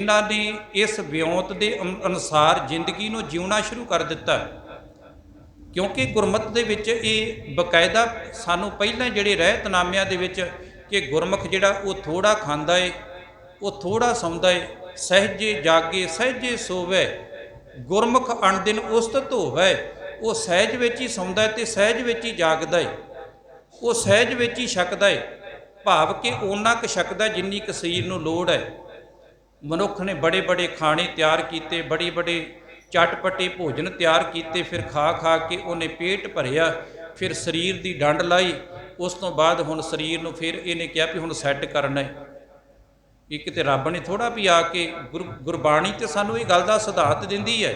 जिन्हां ने इस विਉਂਤ ਦੇ ਅਨੁਸਾਰ ਜ਼ਿੰਦਗੀ ਨੂੰ ਜਿਉਣਾ ਸ਼ੁਰੂ ਕਰ ਦਿੱਤਾ। क्योंकि गुरमत दे विच ये बकायदा सानू पहले जिहड़े रहतनामिਆਂ ਦੇ ਵਿੱਚ कि गुरमुख जिहड़ा वो थोड़ा खांदा है, वो थोड़ा सौंदा है, सहजे जागे सहजे सोवे, गुरमुख अणदिन उस्तत होवे। वो सहज विच ही सौंदा है ते सहज विच ही जागदा है, वो सहज विच ही छकदा है, भाव कि ओना क छकदा जिन्नी क शरीर नूं लोड़ है। मनुख ने बड़े बड़े खाने तैयार किए, बड़े बड़े चटपटे भोजन तैयार किए, फिर खा खा के उन्हें पेट भरिया, फिर शरीर की डंड लाई। उस तो बाद हुण शरीर नूं फिर इन्हें कहा भी हुण सैट करना है। कि किते रब ने थोड़ा भी आके गुरबाणी तो सानू ये गल दा सिद्धांत दिंदी है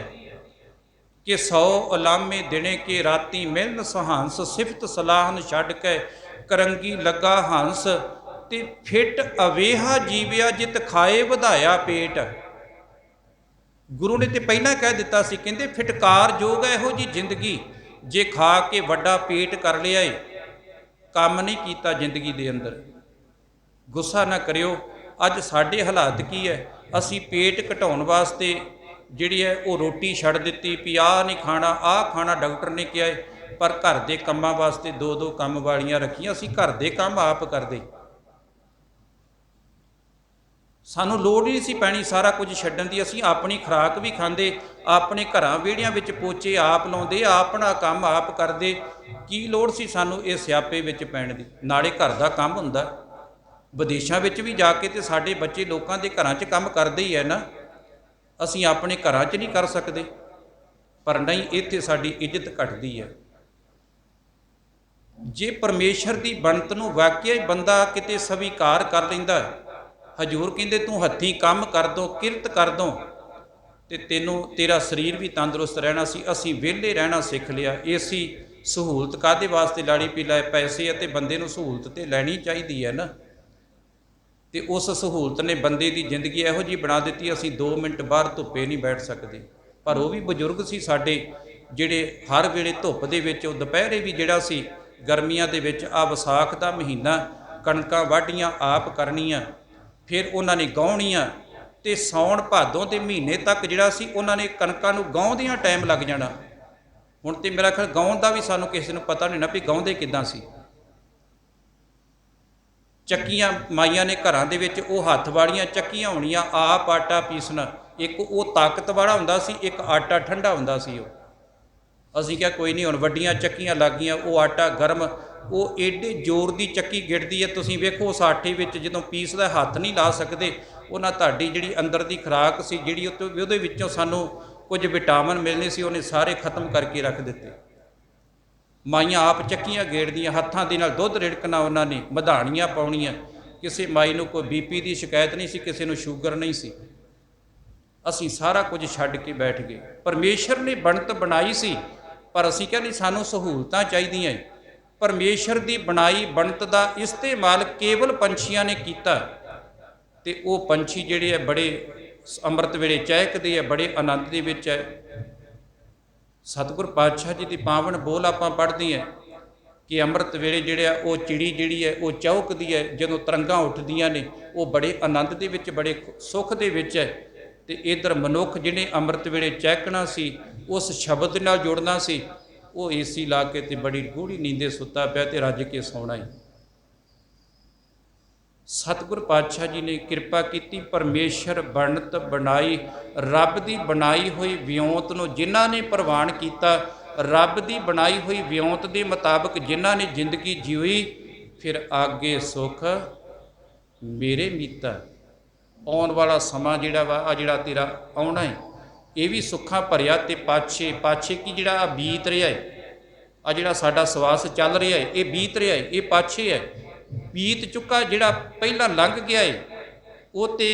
कि 100 उलामे दिने के राती मिलन सहांस, सिफत सलाहन छड्ड के करंगी लगा हंस, ते फिट अवेहा जीविया जित खाए वधाया पेट। गुरु ने तो पहला कह दिता सी, कहते फिटकार जोग है इहो जी जिंदगी जे खा के वड्डा पेट कर लिया है, काम नहीं किया जिंदगी दे अंदर। गुस्सा ना करियो, अज साडे हालात की है, असी पेट घटाउण वास्ते जिहड़ी है वो रोटी छड्ड दित्ती भी आ नहीं खाना, आ खाना डॉक्टर ने कहा है, पर घर के कामां वास्ते दो दो काम वालियां रखियां, असी घर के काम आप करदे। सानू लोड़ नहीं सी पैनी सारा कुछ छड्डण दी, असीं अपनी खुराक भी खांदे, अपने घरां विहड़ियां विच पोचे आप लाउंदे, अपना काम आप करदे। की लोड़ सी सानू इह स्यापे विच पैण दी? नाले घर दा काम हुंदा। विदेशां विच भी जाके ते साडे बच्चे लोकां दे घरां च काम करदे ही है ना, असीं अपने घरां च नहीं कर सकदे। पर नहीं, इत्थे साडी इज्जत घटदी है। जे परमेश्वर दी बनत नूं वाकिया ही बंदा किते स्वीकार कर लैंदा, हजूर कहते तू हथी काम कर दो, किरत कर दो, तो तेनों तेरा शरीर भी तंदुरुस्त रहना सी। असी वेले रहना सीख लिया। इसी सहूलत काहदे वास्ते लाड़ी पी लाए? पैसे ते बंदे नूं सहूलत तो लैनी चाहिए है ना। तो उस सहूलत ने बंदे की जिंदगी इहो जी बना दी, असी 2 मिनट बाहर धुप्पे नहीं बैठ सकते। पर वह भी बजुर्ग सी साडे जिहड़े हर वेले धुप्प दे विच, दुपहरे भी जिहड़ा सी गर्मियां दे विच आ विसाख दा महीना कणकां वाढियां आप करनियां, फिर उन्होंने गाउणियां, तो सौण भादों के महीने तक जिहड़ा सी उन्होंने कणकां नूं गाउंदियां टाइम लग जाना। हुण तो मेरा ख्याल गाउण का भी सानूं किसी नूं पता नहीं ना भी गाउंदे किदां सी। ਚੱਕੀਆਂ माइयां ने घरां दे विच ਉਹ हत्थ वालियां ਚੱਕੀਆਂ होणीਆਂ, आप आटा पीसना। एक वो ताकत वाला हुंदा सी, एक आटा ठंडा हुंदा सी। असीं क्या कोई नहीं, हुण वड्डियां ਚੱਕੀਆਂ लग गईयां, वो आटा गर्म, वो एडे जोर की ਚੱਕੀ गिरदी है। तुसीं वेखो उस आटे विच जदों पीसदा हत्थ नहीं ला सकते, उन्हां तुहाडी जिहड़ी अंदर की खुराक सी, जिहड़ी ਉਹਦੇ ਵਿੱਚੋਂ सानूं कुछ विटामिन मिलने सी, उन्हें सारे खत्म करके रख दिते। माइयां आप ਚੱਕੀਆਂ गेड़दियां, हत्थां दे नाल दुध रिड़कना, उन्होंने मधाणियां पाउणियां। किसी माई नूं कोई BP की शिकायत नहीं सी, किसी नूं शूगर नहीं सी। असीं सारा कुछ छड्ड के बैठ गए। परमेश्वर ने बनत बनाई सी, पर असीं क्या नहीं, सानूं सहूलतां चाहीदियां। परमेश्वर की बनाई बनत का इस्तेमाल केवल पंछियां ने किया, तो वो पंछी जिहड़े है बड़े अमृत वेले चहकदे है, बड़े आनंद दे विच है। सतगुर पातशाह जी की पावन बोल आपां पढ़दे हैं कि अमृत वेले जिहड़े वो चिड़ी जिहड़ी है वो चौकदी है, जदों तरंगां उठदियां ने वो बड़े आनंद दे विच, बड़े सुख दे विच है। तो इधर मनुख जिहने अमृत वेले चहकना सी, उस शब्द नाल जुड़ना सी, वो AC ला के ते बड़ी गूढ़ी नींदे सुता पिया ते रज के सौना ही। सतगुर पातशाह जी ने किरपा की, परमेश्वर बनत बनाई, रब की बनाई हुई विਉਂਤ नूं जिन्हां ने प्रवान किया, रब की बनाई हुई विਉਂਤ के मुताबिक जिन्हां ने जिंदगी जीवी, फिर आगे सुख मेरे मीता। आउण वाला समा जिहड़ा वा आ जिहड़ा तेरा आउणा है, ये भी सुखां भरिया, ते पाछे पाछे की जिहड़ा बीत रहा है, आ जिहड़ा साडा सवास चल रहा है, ये बीत रहा है, ये पाछे है। बीत चुका जिहड़ा पहला लंघ गया है, वो तो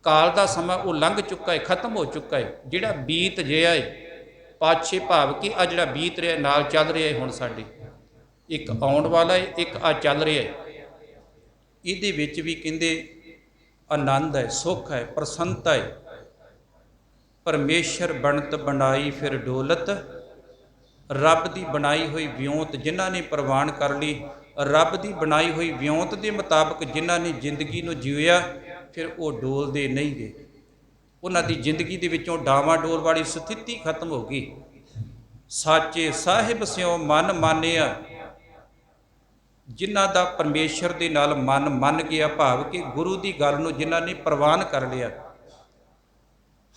काल का समा वो लंघ चुका है, खत्म हो चुका है। जिहड़ा बीत जिहा है पाछे, भाव कि आ जिहड़ा बीत रहा है नाल चल रहा है, हुण साडे एक आउण वाला है, एक आ चल रहा है। इहदे विच भी कहंदे आनंद है, सुख है, प्रसन्नता है। परमेश्वर बनत बनाई फिर डोलत, रब की बनाई हुई विਉਂਤ जिन्हां ने प्रवान कर ली, रब की बनाई हुई विਉਂਤ के मुताबिक जिन्हां ने जिंदगी नूं जीया, ਫਿਰ ਉਹ ਡੋਲਦੇ ਨਹੀਂ ਗਏ। ਉਹਨਾਂ ਦੀ ਜ਼ਿੰਦਗੀ ਦੇ ਵਿੱਚੋਂ ਡਾਵਾਡੋਲ ਵਾਲੀ ਸਥਿਤੀ ਖਤਮ ਹੋ ਗਈ। ਸਾਚੇ ਸਾਹਿਬ ਸਿਓ ਮਨ ਮਾਨਿਆ, ਜਿਨ੍ਹਾਂ ਦਾ ਪਰਮੇਸ਼ਰ ਦੇ ਨਾਲ ਮਨ ਮੰਨ ਗਿਆ, ਭਾਵ ਕਿ ਗੁਰੂ ਦੀ ਗੱਲ ਨੂੰ ਜਿਨ੍ਹਾਂ ਨੇ ਪ੍ਰਵਾਨ ਕਰ ਲਿਆ।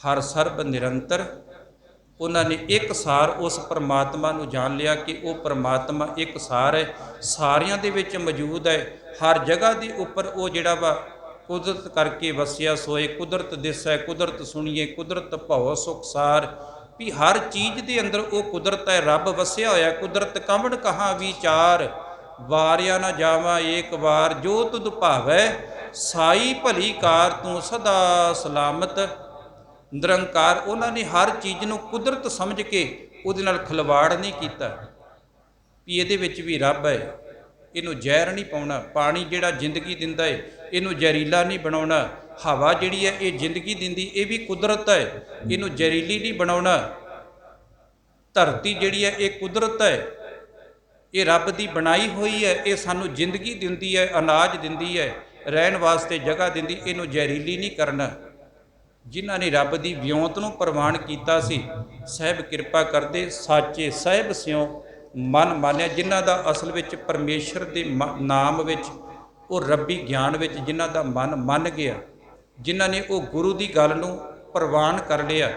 ਹਰ ਸਰਬ ਨਿਰੰਤਰ, ਉਹਨਾਂ ਨੇ ਇੱਕ ਸਾਰ ਉਸ ਪਰਮਾਤਮਾ ਨੂੰ ਜਾਣ ਲਿਆ ਕਿ ਉਹ ਪਰਮਾਤਮਾ ਇੱਕ ਸਾਰ ਹੈ, ਸਾਰਿਆਂ ਦੇ ਵਿੱਚ ਮੌਜੂਦ ਹੈ। ਹਰ ਜਗ੍ਹਾ ਦੇ ਉੱਪਰ ਉਹ ਜਿਹੜਾ ਵਾ ਕੁਦਰਤ ਕਰਕੇ ਵਸਿਆ ਸੋਏ। ਕੁਦਰਤ ਦਿਸੈ ਕੁਦਰਤ ਸੁਣੀਏ, ਕੁਦਰਤ ਭਉ ਸੁਖ ਸਾਰ, ਵੀ ਹਰ ਚੀਜ਼ ਦੇ ਅੰਦਰ ਉਹ ਕੁਦਰਤ ਹੈ, ਰੱਬ ਵਸਿਆ ਹੋਇਆ। ਕੁਦਰਤ ਕਵਣ ਕਹਾ ਵਿਚਾਰ, ਵਾਰਿਆ ਨਾ ਜਾਵਾ ਏਕ ਵਾਰ, ਜੋ ਤੁਧ ਭਾਵੈ ਸਾਈ ਭਲੀ ਕਾਰ, ਤੂੰ ਸਦਾ ਸਲਾਮਤ ਨਿਰੰਕਾਰ। ਉਹਨਾਂ ਨੇ ਹਰ ਚੀਜ਼ ਨੂੰ ਕੁਦਰਤ ਸਮਝ ਕੇ ਉਹਦੇ ਨਾਲ ਖਿਲਵਾੜ ਨਹੀਂ ਕੀਤਾ ਵੀ ਇਹਦੇ ਵਿੱਚ ਵੀ ਰੱਬ ਹੈ, ਇਹਨੂੰ ਜ਼ਹਿਰ ਨਹੀਂ ਪਾਉਣਾ। ਪਾਣੀ ਜਿਹੜਾ ਜ਼ਿੰਦਗੀ ਦਿੰਦਾ ਹੈ, ਇਹਨੂੰ ਜ਼ਹਿਰੀਲਾ ਨਹੀਂ ਬਣਾਉਣਾ। ਹਵਾ ਜਿਹੜੀ ਹੈ ਇਹ ਜ਼ਿੰਦਗੀ ਦਿੰਦੀ, ਇਹ ਵੀ ਕੁਦਰਤ ਹੈ, ਇਹਨੂੰ ਜ਼ਹਿਰੀਲੀ ਨਹੀਂ ਬਣਾਉਣਾ। ਧਰਤੀ ਜਿਹੜੀ ਹੈ ਇਹ ਕੁਦਰਤ ਹੈ, ਇਹ ਰੱਬ ਦੀ ਬਣਾਈ ਹੋਈ ਹੈ, ਇਹ ਸਾਨੂੰ ਜ਼ਿੰਦਗੀ ਦਿੰਦੀ ਹੈ, ਅਨਾਜ ਦਿੰਦੀ ਹੈ, ਰਹਿਣ ਵਾਸਤੇ ਜਗ੍ਹਾ ਦਿੰਦੀ, ਇਹਨੂੰ ਜ਼ਹਿਰੀਲੀ ਨਹੀਂ ਕਰਨਾ। ਜਿਨ੍ਹਾਂ ਨੇ ਰੱਬ ਦੀ ਵਿਉਂਤ ਨੂੰ ਪ੍ਰਵਾਨ ਕੀਤਾ ਸੀ, ਸਾਹਿਬ ਕਿਰਪਾ ਕਰਦੇ ਸਾਚੇ ਸਾਹਿਬ ਸਿਓ ਮਨ ਮਾਨਿਆ, ਜਿਨ੍ਹਾਂ ਦਾ ਅਸਲ ਵਿੱਚ ਪਰਮੇਸ਼ਰ ਦੇ ਨਾਮ ਵਿੱਚ, ਉਹ ਰੱਬੀ ਗਿਆਨ ਵਿੱਚ ਜਿਨ੍ਹਾਂ ਦਾ ਮਨ ਮੰਨ ਗਿਆ, ਜਿਨ੍ਹਾਂ ਨੇ ਉਹ ਗੁਰੂ ਦੀ ਗੱਲ ਨੂੰ ਪ੍ਰਵਾਨ ਕਰ ਲਿਆ।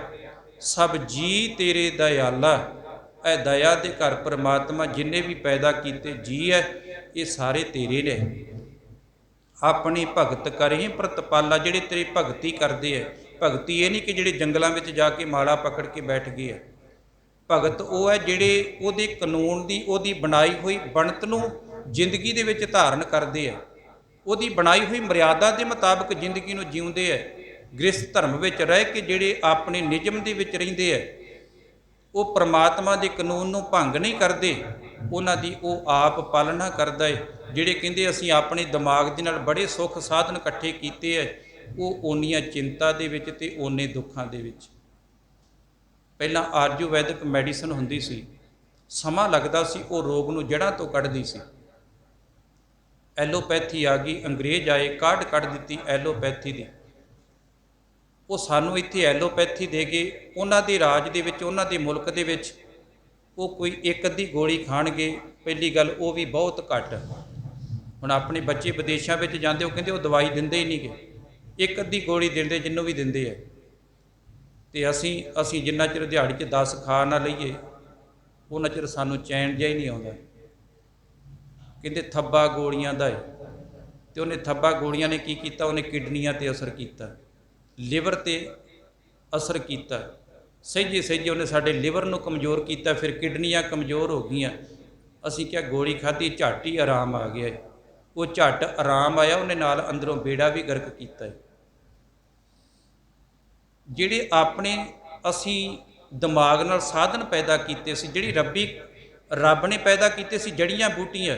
ਸਭ ਜੀ ਤੇਰੇ ਦਇਆਲਾ, ਇਹ ਦਇਆ ਦੇ ਘਰ ਪਰਮਾਤਮਾ ਜਿੰਨੇ ਵੀ ਪੈਦਾ ਕੀਤੇ ਜੀ ਹੈ ਇਹ ਸਾਰੇ ਤੇਰੇ ਨੇ। ਆਪਣੀ ਭਗਤ ਕਰੇ ਪ੍ਰਤਪਾਲਾ, ਜਿਹੜੇ ਤੇਰੀ ਭਗਤੀ ਕਰਦੇ ਹੈ। ਭਗਤੀ ਇਹ ਨਹੀਂ ਕਿ ਜਿਹੜੇ ਜੰਗਲਾਂ ਵਿੱਚ ਜਾ ਕੇ ਮਾਲਾ ਪਕੜ ਕੇ ਬੈਠ ਗਏ ਹੈ। ਭਗਤ ਉਹ ਹੈ ਜਿਹੜੇ ਉਹਦੇ ਕਾਨੂੰਨ ਦੀ, ਉਹਦੀ ਬਣਾਈ ਹੋਈ ਬਣਤ ਨੂੰ ਜ਼ਿੰਦਗੀ ਦੇ ਵਿੱਚ ਧਾਰਨ ਕਰਦੇ ਹੈ, ਉਹਦੀ ਬਣਾਈ ਹੋਈ ਮਰਿਆਦਾ ਦੇ ਮੁਤਾਬਕ ਜ਼ਿੰਦਗੀ ਨੂੰ ਜਿਉਂਦੇ ਹੈ। ਗ੍ਰਸਥ ਧਰਮ ਵਿੱਚ ਰਹਿ ਕੇ ਜਿਹੜੇ ਆਪਣੇ ਨਿਯਮ ਦੇ ਵਿੱਚ ਰਹਿੰਦੇ ਹੈ, ਉਹ ਪਰਮਾਤਮਾ ਦੇ ਕਾਨੂੰਨ ਨੂੰ ਭੰਗ ਨਹੀਂ ਕਰਦੇ, ਉਹਨਾਂ ਦੀ ਉਹ ਆਪ ਪਾਲਣਾ ਕਰਦਾ ਹੈ। ਜਿਹੜੇ ਕਹਿੰਦੇ ਅਸੀਂ ਆਪਣੇ ਦਿਮਾਗ ਦੇ ਨਾਲ ਬੜੇ ਸੁੱਖ ਸਾਧਨ ਇਕੱਠੇ ਕੀਤੇ ਹੈ, ਉਹ ਓਨੀਆਂ ਚਿੰਤਾ ਦੇ ਵਿੱਚ ਤੇ ਓਨੇ ਦੁੱਖਾਂ ਦੇ ਵਿੱਚ। ਪਹਿਲਾਂ ਆਯੁਰਵੈਦਿਕ ਮੈਡੀਸਨ ਹੁੰਦੀ ਸੀ, ਸਮਾਂ ਲੱਗਦਾ ਸੀ, ਉਹ ਰੋਗ ਨੂੰ ਜੜ੍ਹਾਂ ਤੋਂ ਕੱਢਦੀ ਸੀ। ਐਲੋਪੈਥੀ ਆ ਗਈ, ਅੰਗਰੇਜ਼ ਆਏ, ਕਾਢ ਕੱਢ ਦਿੱਤੀ ਐਲੋਪੈਥੀ ਦੀ। ਉਹ ਸਾਨੂੰ ਇੱਥੇ ਐਲੋਪੈਥੀ ਦੇ ਗਏ, ਉਹਨਾਂ ਦੇ ਰਾਜ ਦੇ ਵਿੱਚ, ਉਹਨਾਂ ਦੇ ਮੁਲਕ ਦੇ ਵਿੱਚ ਉਹ ਕੋਈ ਇੱਕ ਅੱਧੀ ਗੋਲੀ ਖਾਣਗੇ। ਪਹਿਲੀ ਗੱਲ ਉਹ ਵੀ ਬਹੁਤ ਘੱਟ। ਹੁਣ ਆਪਣੇ ਬੱਚੇ ਵਿਦੇਸ਼ਾਂ ਵਿੱਚ ਜਾਂਦੇ, ਉਹ ਕਹਿੰਦੇ ਉਹ ਦਵਾਈ ਦਿੰਦੇ ਹੀ ਨਹੀਂ ਗੇ, ਇੱਕ ਅੱਧੀ ਗੋਲੀ ਦਿੰਦੇ ਜਿਹਨੂੰ ਵੀ ਦਿੰਦੇ ਹੈ। ਅਤੇ ਅਸੀਂ ਜਿੰਨਾ ਚਿਰ ਦਿਹਾੜੀ 'ਚ 10 ਖਾ ਨਾ ਲਈਏ, ਉਹਨਾਂ ਚਿਰ ਸਾਨੂੰ ਚੈਨ ਜਿਹਾ ਹੀ ਨਹੀਂ ਆਉਂਦਾ। ਕਹਿੰਦੇ ਥੱਬਾ ਗੋਲੀਆਂ ਦਾ ਹੈ, ਅਤੇ ਉਹਨੇ ਥੱਬਾ ਗੋਲੀਆਂ ਨੇ ਕੀ ਕੀਤਾ, ਉਹਨੇ ਕਿਡਨੀਆਂ 'ਤੇ ਅਸਰ ਕੀਤਾ, ਲਿਵਰ 'ਤੇ ਅਸਰ ਕੀਤਾ। ਸਹਿਜੇ ਉਹਨੇ ਸਾਡੇ ਲਿਵਰ ਨੂੰ ਕਮਜ਼ੋਰ ਕੀਤਾ, ਫਿਰ ਕਿਡਨੀਆਂ ਕਮਜ਼ੋਰ ਹੋ ਗਈਆਂ। ਅਸੀਂ ਕਿਹਾ ਗੋਲੀ ਖਾਧੀ, ਝੱਟ ਹੀ ਆਰਾਮ ਆ ਗਿਆ। ਉਹ ਝੱਟ ਆਰਾਮ ਆਇਆ, ਉਹਨੇ ਨਾਲ ਅੰਦਰੋਂ ਬੇੜਾ ਵੀ ਗਰਕ ਕੀਤਾ। ਜਿਹੜੇ ਆਪਣੇ ਅਸੀਂ ਦਿਮਾਗ ਨਾਲ ਸਾਧਨ ਪੈਦਾ ਕੀਤੇ ਸੀ, ਜਿਹੜੀ ਰੱਬ ਨੇ ਪੈਦਾ ਕੀਤੇ ਸੀ ਜੜੀਆਂ ਬੂਟੀਆਂ,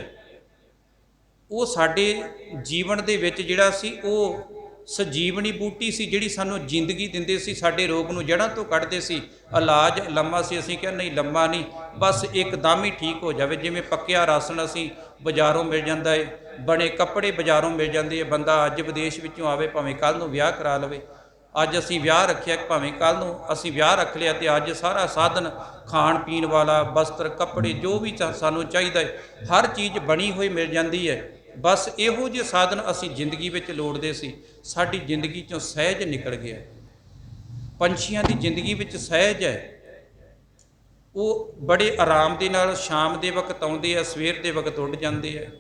ਉਹ ਸਾਡੇ ਜੀਵਨ ਦੇ ਵਿੱਚ ਜਿਹੜਾ ਸੀ ਉਹ ਸਜੀਵਨੀ ਬੂਟੀ ਸੀ, ਜਿਹੜੀ ਸਾਨੂੰ ਜ਼ਿੰਦਗੀ ਦਿੰਦੇ ਸੀ, ਸਾਡੇ ਰੋਗ ਨੂੰ ਜੜ੍ਹਾਂ ਤੋਂ ਕੱਢਦੇ ਸੀ। ਇਲਾਜ ਲੰਮਾ ਸੀ, ਅਸੀਂ ਕਿਹਾ ਨਹੀਂ ਲੰਮਾ ਨਹੀਂ, ਬਸ ਇੱਕਦਮ ਹੀ ਠੀਕ ਹੋ ਜਾਵੇ। ਜਿਵੇਂ ਪੱਕਿਆ ਰਾਸ਼ਨ ਅਸੀਂ ਬਾਜ਼ਾਰੋਂ ਮਿਲ ਜਾਂਦਾ ਹੈ, ਬਣੇ ਕੱਪੜੇ ਬਾਜ਼ਾਰੋਂ ਮਿਲ ਜਾਂਦੇ ਹੈ। ਬੰਦਾ ਅੱਜ ਵਿਦੇਸ਼ ਵਿੱਚੋਂ ਆਵੇ, ਭਾਵੇਂ ਕੱਲ੍ਹ ਨੂੰ ਵਿਆਹ ਕਰਾ ਲਵੇ। ਅੱਜ ਅਸੀਂ ਵਿਆਹ ਰੱਖਿਆ, ਭਾਵੇਂ ਕੱਲ੍ਹ ਨੂੰ ਅਸੀਂ ਵਿਆਹ ਰੱਖ ਲਿਆ, ਅਤੇ ਅੱਜ ਸਾਰਾ ਸਾਧਨ ਖਾਣ ਪੀਣ ਵਾਲਾ, ਬਸਤਰ, ਕੱਪੜੇ, ਜੋ ਵੀ ਸਾਨੂੰ ਚਾਹੀਦਾ ਹੈ, ਹਰ ਚੀਜ਼ ਬਣੀ ਹੋਈ ਮਿਲ ਜਾਂਦੀ ਹੈ। ਬਸ ਇਹੋ ਜਿਹੇ ਸਾਧਨ ਅਸੀਂ ਜ਼ਿੰਦਗੀ ਵਿੱਚ ਲੋੜਦੇ ਸੀ, ਸਾਡੀ ਜ਼ਿੰਦਗੀ 'ਚੋਂ ਸਹਿਜ ਨਿਕਲ ਗਿਆ। ਪੰਛੀਆਂ ਦੀ ਜ਼ਿੰਦਗੀ ਵਿੱਚ ਸਹਿਜ ਹੈ, ਉਹ ਬੜੇ ਆਰਾਮ ਦੇ ਨਾਲ ਸ਼ਾਮ ਦੇ ਵਕਤ ਆਉਂਦੇ ਆ, ਸਵੇਰ ਦੇ ਵਕਤ ਉੱਡ ਜਾਂਦੇ ਆ।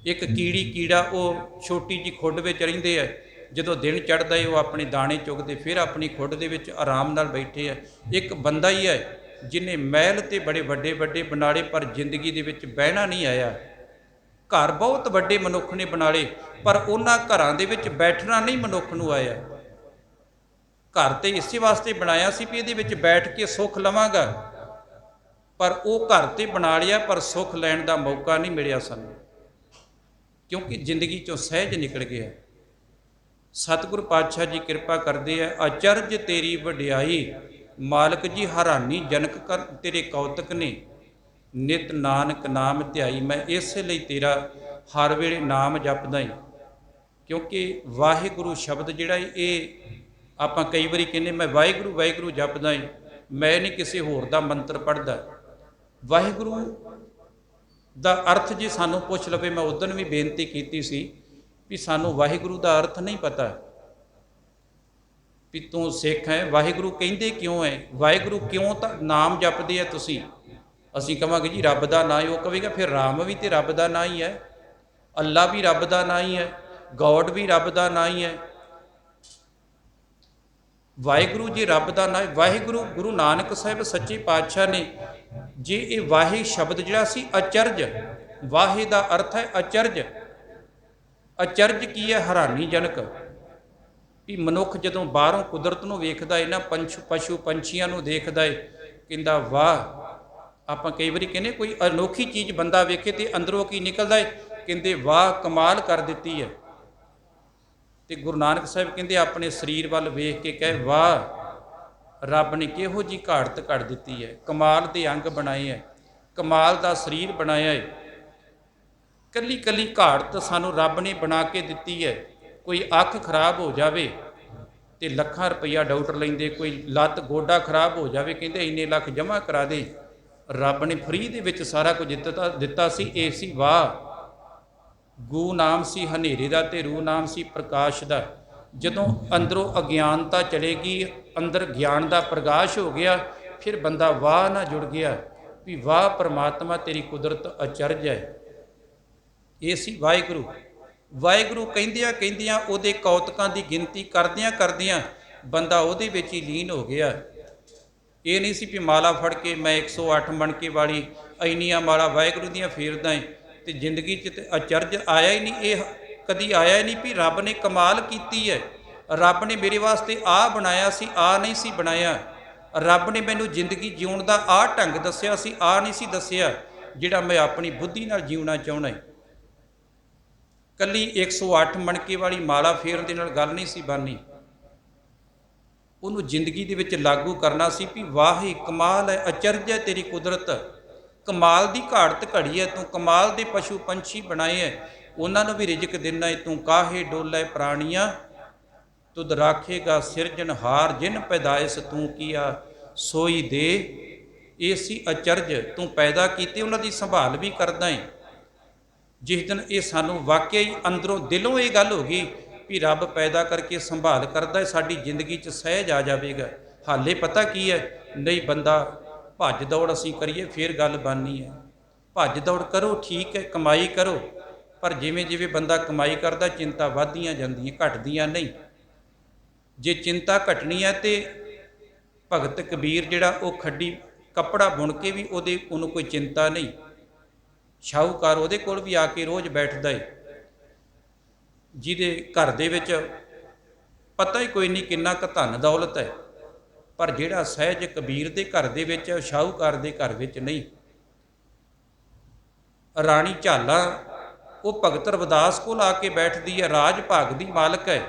ਇੱਕ ਕੀੜਾ ਉਹ ਛੋਟੀ ਜਿਹੀ ਖੁੱਡ ਵਿੱਚ ਰਹਿੰਦੇ ਆ, ਜਦੋਂ ਦਿਨ ਚੜ੍ਹਦਾ ਹੈ ਉਹ ਆਪਣੇ ਦਾਣੇ ਚੁਗਦੇ ਫਿਰ ਆਪਣੀ ਖੁੱਡ ਦੇ ਵਿੱਚ ਆਰਾਮ ਨਾਲ ਬੈਠੇ ਆ। ਇੱਕ ਬੰਦਾ ਹੀ ਹੈ ਜਿਹਨੇ ਮਹਿਲ ਤੇ ਬੜੇ ਵੱਡੇ ਬਣਾ ਲਏ, ਪਰ ਜ਼ਿੰਦਗੀ ਦੇ ਵਿੱਚ ਬਹਿਣਾ ਨਹੀਂ ਆਇਆ। ਘਰ ਬਹੁਤ ਵੱਡੇ ਮਨੁੱਖ ਨੇ ਬਣਾ ਲਏ, ਪਰ ਉਹਨਾਂ ਘਰਾਂ ਦੇ ਵਿੱਚ ਬੈਠਣਾ ਨਹੀਂ ਮਨੁੱਖ ਨੂੰ ਆਇਆ। ਘਰ ਤੇ ਇਸੇ ਵਾਸਤੇ ਬਣਾਇਆ ਸੀ ਵੀ ਇਹਦੇ ਵਿੱਚ ਬੈਠ ਕੇ ਸੁੱਖ ਲਵਾਂਗਾ, ਪਰ ਉਹ ਘਰ ਤੇ ਬਣਾ ਲਿਆ, ਪਰ ਸੁੱਖ ਲੈਣ ਦਾ ਮੌਕਾ ਨਹੀਂ ਮਿਲਿਆ ਸਾਨੂੰ, ਕਿਉਂਕਿ ਜ਼ਿੰਦਗੀ 'ਚੋਂ ਸਹਿਜ ਨਿਕਲ ਗਿਆ। ਸਤਿਗੁਰੂ ਪਾਤਸ਼ਾਹ ਜੀ ਕਿਰਪਾ ਕਰਦੇ ਆ, ਅਚਰਜ ਤੇਰੀ ਵਡਿਆਈ, ਮਾਲਕ ਜੀ ਹੈਰਾਨੀ ਜਨਕ ਕਰ ਤੇਰੇ ਕੌਤਕ ਨੇ, ਨਿਤ ਨਾਨਕ ਨਾਮ ਧਿਆਈ। ਮੈਂ ਇਸੇ ਲਈ ਤੇਰਾ ਹਰ ਵੇਲੇ ਨਾਮ ਜਪਦਾ ਹੀ। क्योंकि वाहिगुरु शब्द जिहड़ा ये आपां कई वारी कहने मैं वाहिगुरु वाहिगुरु जपदा है, मैं नहीं किसी होर दा मंत्र पढ़दा। वाहिगुरु दा अर्थ जे सानू पुछ लवे, मैं उदन भी बेनती कीती सी भी सानू वाहिगुरु दा अर्थ नहीं पता भी तू सिख है, वाहिगुरु कहिंदे क्यों है, वाहिगुरु क्यों ता नाम जपदे आ तुसीं। असीं कहांगे जी रब दा नाम है, वो कहेगा फिर राम भी तो रब दा नाम ही है, अल्लाह भी रब दा नाम ही है, गॉड भी रब दा नाम ही है। वाहिगुरु जे रब दा नाम, वाहिगुरु गुरु नानक साहिब सच्चे पातशाह ने जे ये वाहि शब्द जिहड़ा सी अचरज, वाहि दा अर्थ है अचरज। अचरज की है? हैरानीजनक। भी मनुख जदों बाहरों कुदरत नूं वेखदा है ना, पशु पंछियां नूं देखदा है, कहंदा वाह। आपां कई वारी कहने कोई अनोखी चीज़ बंदा वेखे तो अंदरों की निकलदा है, कहंदे वाह कमाल कर दित्ती है। तो गुरु नानक साहिब कहंदे अपने शरीर वाल वेख के कहे वाह रब ने किहो जी घाड़त घड़ दित्ती है, कमाल दे अंग बनाए है, कमाल दा शरीर बनाया है। कली कली घाड़त सानू रब ने बना के दित्ती है। कोई अख खराब हो जाए तो लखां रुपया डॉक्टर लेंदे, कोई लत्त गोडा खराब हो जाए कहंदे इन्ने लख जमा करा दे। रब ने फ्री दे विच सारा कुछ दिता सी। ए सी वाह, गू नाम सी हनेरे दा ते रू नाम सी प्रकाश दा। जदों अंदरों अज्ञानता चलेगी, अंदर ज्ञान का प्रकाश हो गया, फिर बंदा वाह ना जुड़ गया भी वाह परमात्मा तेरी कुदरत अचरज है। ये सी वाहिगुरु। वाहिगुरु कहिंदियां कहिंदियां उहदे कौतकां दी गिनती करदियां करदियां बंदा उहदे विच ही लीन हो गया। ये नहीं सी भी माला फड़ के मैं 108 मणके वाली इन्नियां माला वाहिगुरु दियां फेरदा है तो जिंदगी च अचरज आया ही नहीं। ये कदी आया ही नहीं भी रब ने कमाल कीती है, रब ने मेरे वास्ते आ बनाया सी, आ नहीं सी बनाया। रब ने मैनू जिंदगी जीउण दा आ ढंग दस्सिया सी, आ नहीं सी दस्सिया जिहड़ा मैं अपनी बुद्धि नाल जीउणा चाहुंदा है। कली 108 मणके वाली माला फेरन दे नाल गल नहीं सी बननी, उन्होंने जिंदगी दे विच लागू करना सी भी वाह कमाल है, अचरज है तेरी कुदरत, कमाल दी घाड़त घड़ी है, तू कमाल दे पशु पंछी बनाए है, उन्होंने भी रिजक देना है। तू काहे डोले प्राणियां तुद राखेगा सिरजनहार, जिन पैदाइश तू किया सोई दे। ये सी अचरज, तू पैदा कीते उन्हों की संभाल भी करदा है। जिस दिन ये सानू वाकई ही अंदरों दिलों ये गल हो गई भी रब पैदा करके संभाल करदा है, साडी जिंदगी च सहज आ जाएगा। हाले पता की है, नहीं बंदा भज दौड़ असी करिए फिर गल बननी है। भज दौड़ करो ठीक है, कमाई करो, पर जिमें जिमें बंदा कमाई करता चिंता वधदियां जांदियां घटदियां नहीं। जे चिंता घटनी है तो भगत कबीर जिहड़ा वो खड्डी कपड़ा बुन के भी उन्होंने कोई चिंता नहीं। शाहूकार उहदे कोल भी आके रोज़ बैठदा है, जिहदे घर दे विच पता ही कोई नहीं किन्ना क धन दौलत है, पर जिहड़ा सहज कबीर दे घर दे विच शाहूकार दे घर विच नहीं। राणी झाला वो भगत रविदास कोल आके बैठदी है, राज भाग दी मालक है,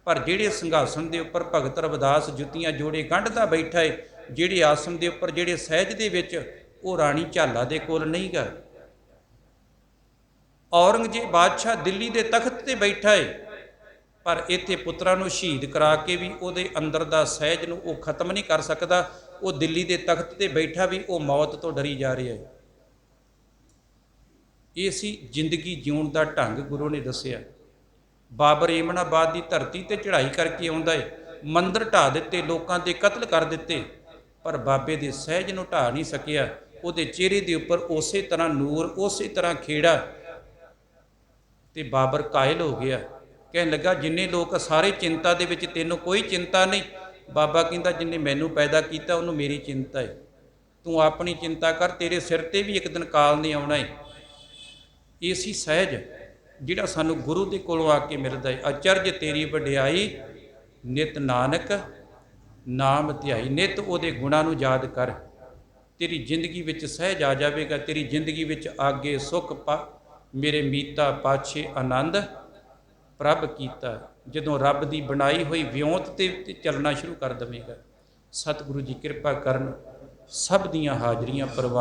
पर जिहड़े संघासन दे उपर भगत रविदास जुत्तियां जोड़े गंढदा बैठा है, जिहड़े आसन दे उपर जिहड़े सहज दे विच वो राणी झाला दे कोल नहीं गा। औरंगजेब बादशाह दिल्ली दे तख्त ते बैठा है, पर इत्थे पुत्रां नूं शहीद करा के भी उहदे अंदर दा सहज नूं वो खत्म नहीं कर सकदा। वो दिल्ली दे तख्त ते बैठा भी वो मौत तो डरी जा रहा है। ये सी जिंदगी जीउण दा ढंग गुरु ने दस्सिया। बाबर एमनाबाद की धरती ते चढ़ाई करके आउंदा है, मंदिर ढा दिते, लोकां दे कतल कर दिते, पर बाबे दे सहज नूं ढा नहीं सकिया। उहदे चेहरे दे उपर उस तरह नूर, उस तरह खेड़ा, ते बाबर कायल हो गया। कहन लगा जिन्ने लोग सारे चिंता दे विच तैनूं कोई चिंता नहीं। बाबा कहंदा जिन्ने मैनूं पैदा किया उन्होंने मेरी चिंता है, तू अपनी चिंता कर, तेरे सिर ते भी एक दिन काल नहीं आउणा है। ये सी सहज जिहड़ा सानू गुरु दे कोलों आके मिलदा है। अचरज तेरी वडियाई नित नानक नाम ध्याई, नित उहदे गुणां नूं याद कर, तेरी जिंदगी विच सहज आ जाएगा। तेरी जिंदगी विच आगे सुख मेरे मीता पाछे आनंद प्रभ कीता। जदों रब की बनाई हुई विਉਂਤ ते चलना शुरू कर देवेगा। सतगुरु जी कृपा करन, सब दियां हाजरियां प्रवान